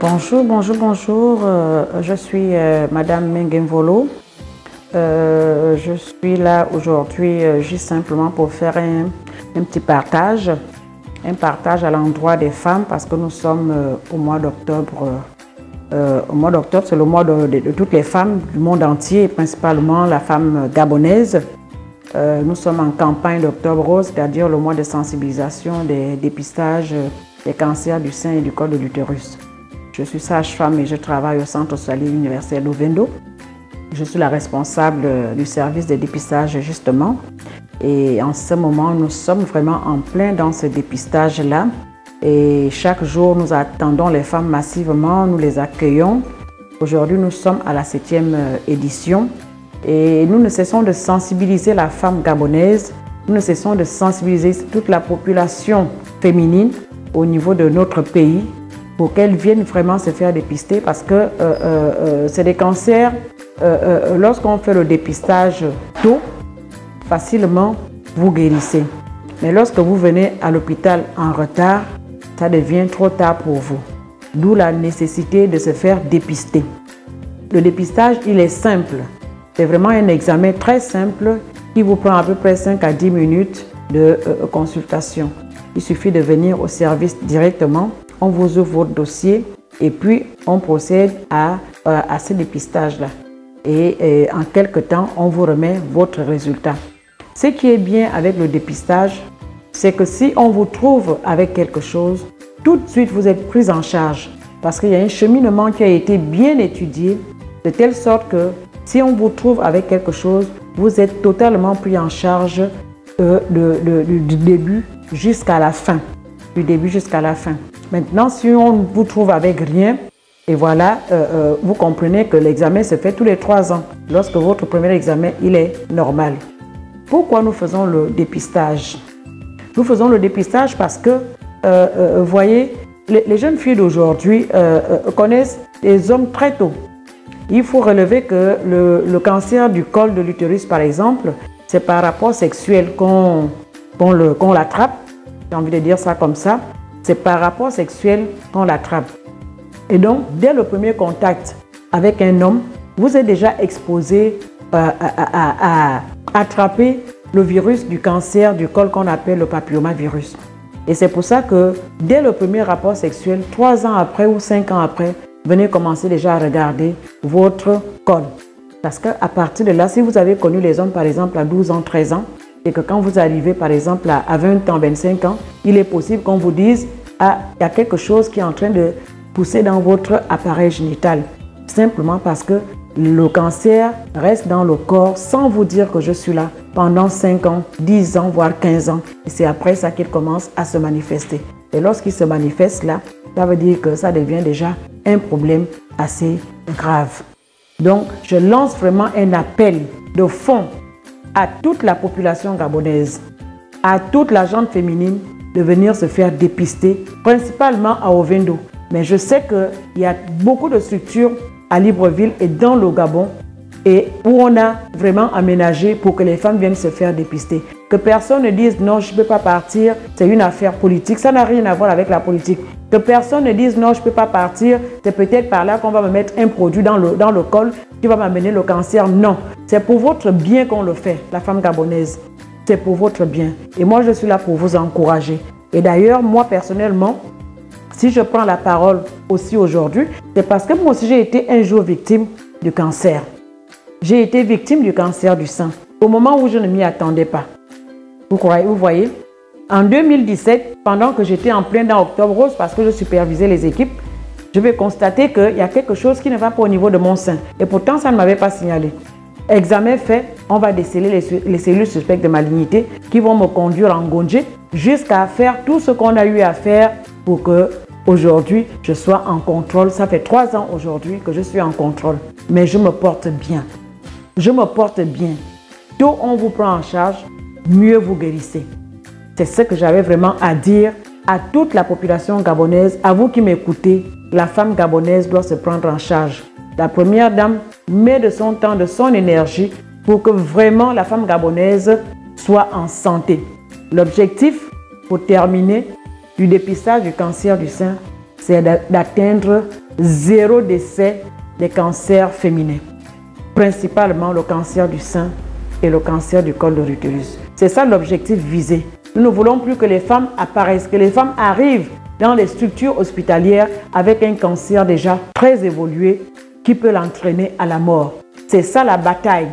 Bonjour, bonjour, bonjour. Je suis Madame Mengenvolo. Je suis là aujourd'hui juste simplement pour faire un petit partage. Un partage à l'endroit des femmes parce que nous sommes au mois d'octobre. Au mois d'octobre, c'est le mois de toutes les femmes du monde entier, et principalement la femme gabonaise. Nous sommes en campagne d'Octobre Rose, c'est-à-dire le mois de sensibilisation des dépistages des cancers du sein et du col de l'utérus. Je suis sage-femme et je travaille au Centre hospitalier universel d'Ovendo. Je suis la responsable du service de dépistage justement. Et en ce moment, nous sommes vraiment en plein dans ce dépistage-là. Et chaque jour, nous attendons les femmes massivement, nous les accueillons. Aujourd'hui, nous sommes à la 7e édition. Et nous ne cessons de sensibiliser la femme gabonaise. Nous ne cessons de sensibiliser toute la population féminine au niveau de notre pays pour qu'elles viennent vraiment se faire dépister parce que c'est des cancers. Lorsqu'on fait le dépistage tôt, facilement, vous guérissez. Mais lorsque vous venez à l'hôpital en retard, ça devient trop tard pour vous. D'où la nécessité de se faire dépister. Le dépistage, il est simple. C'est vraiment un examen très simple qui vous prend à peu près 5 à 10 minutes de consultation. Il suffit de venir au service directement. On vous ouvre votre dossier et puis on procède à ce dépistage-là. Et en quelque temps, on vous remet votre résultat. Ce qui est bien avec le dépistage, c'est que si on vous trouve avec quelque chose, tout de suite vous êtes pris en charge parce qu'il y a un cheminement qui a été bien étudié de telle sorte que si on vous trouve avec quelque chose, vous êtes totalement pris en charge du début jusqu'à la fin. Du début jusqu'à la fin. Maintenant, si on vous trouve avec rien, et voilà, vous comprenez que l'examen se fait tous les 3 ans, lorsque votre premier examen, il est normal. Pourquoi nous faisons le dépistage? Nous faisons le dépistage parce que, vous voyez, les jeunes filles d'aujourd'hui connaissent les hommes très tôt. Il faut relever que le cancer du col de l'utérus, par exemple, c'est par rapport sexuel qu'on l'attrape. J'ai envie de dire ça comme ça. C'est par rapport sexuel qu'on l'attrape. Et donc, dès le premier contact avec un homme, vous êtes déjà exposé à attraper le virus du cancer du col qu'on appelle le papillomavirus. Et c'est pour ça que dès le premier rapport sexuel, 3 ans après ou 5 ans après, venez commencer déjà à regarder votre col. Parce qu'à partir de là, si vous avez connu les hommes par exemple à 12 ans, 13 ans, et que quand vous arrivez par exemple à 20 ans, 25 ans, il est possible qu'on vous dise « Ah, il y a quelque chose qui est en train de pousser dans votre appareil génital ». Simplement parce que le cancer reste dans le corps sans vous dire que je suis là pendant 5 ans, 10 ans, voire 15 ans. Et c'est après ça qu'il commence à se manifester. Et lorsqu'il se manifeste là, ça veut dire que ça devient déjà un problème assez grave. Donc, je lance vraiment un appel de fond à toute la population gabonaise, à toute la gente féminine de venir se faire dépister, principalement à Ovendo. Mais je sais qu'il y a beaucoup de structures à Libreville et dans le Gabon et où on a vraiment aménagé pour que les femmes viennent se faire dépister. Que personne ne dise non, je ne peux pas partir, c'est une affaire politique. Ça n'a rien à voir avec la politique. Que personne ne dise non, je ne peux pas partir, c'est peut-être par là qu'on va me mettre un produit dans le col qui va m'amener le cancer. Non, c'est pour votre bien qu'on le fait, la femme gabonaise. C'est pour votre bien. Et moi, je suis là pour vous encourager. Et d'ailleurs, moi personnellement, si je prends la parole aussi aujourd'hui, c'est parce que moi aussi j'ai été un jour victime du cancer. J'ai été victime du cancer du sein au moment où je ne m'y attendais pas. Vous voyez, en 2017, pendant que j'étais en plein dans Octobre Rose, parce que je supervisais les équipes, je vais constater qu'il y a quelque chose qui ne va pas au niveau de mon sein. Et pourtant, ça ne m'avait pas signalé. Examen fait, on va déceler les cellules suspectes de malignité qui vont me conduire en Ngondje jusqu'à faire tout ce qu'on a eu à faire pour que aujourd'hui je sois en contrôle. Ça fait 3 ans aujourd'hui que je suis en contrôle. Mais je me porte bien. Je me porte bien. Tôt on vous prend en charge, mieux vous guérissez. C'est ce que j'avais vraiment à dire à toute la population gabonaise. À vous qui m'écoutez, la femme gabonaise doit se prendre en charge. La première dame met de son temps, de son énergie pour que vraiment la femme gabonaise soit en santé. L'objectif, pour terminer, du dépistage du cancer du sein, c'est d'atteindre 0 décès des cancers féminins, principalement le cancer du sein et le cancer du col de l'utérus. C'est ça l'objectif visé. Nous ne voulons plus que les femmes apparaissent, que les femmes arrivent dans les structures hospitalières avec un cancer déjà très évolué qui peut l'entraîner à la mort. C'est ça la bataille.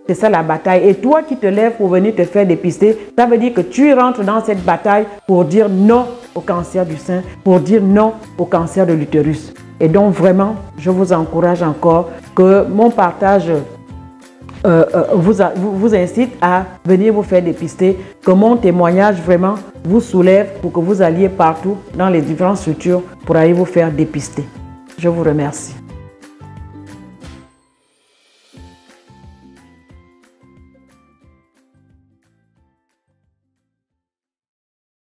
C'est ça la bataille. Et toi qui te lèves pour venir te faire dépister, ça veut dire que tu rentres dans cette bataille pour dire non au cancer du sein, pour dire non au cancer de l'utérus. Et donc vraiment, je vous encourage encore que mon partage vous incite à venir vous faire dépister, que mon témoignage vraiment vous soulève pour que vous alliez partout dans les différentes structures pour aller vous faire dépister. Je vous remercie.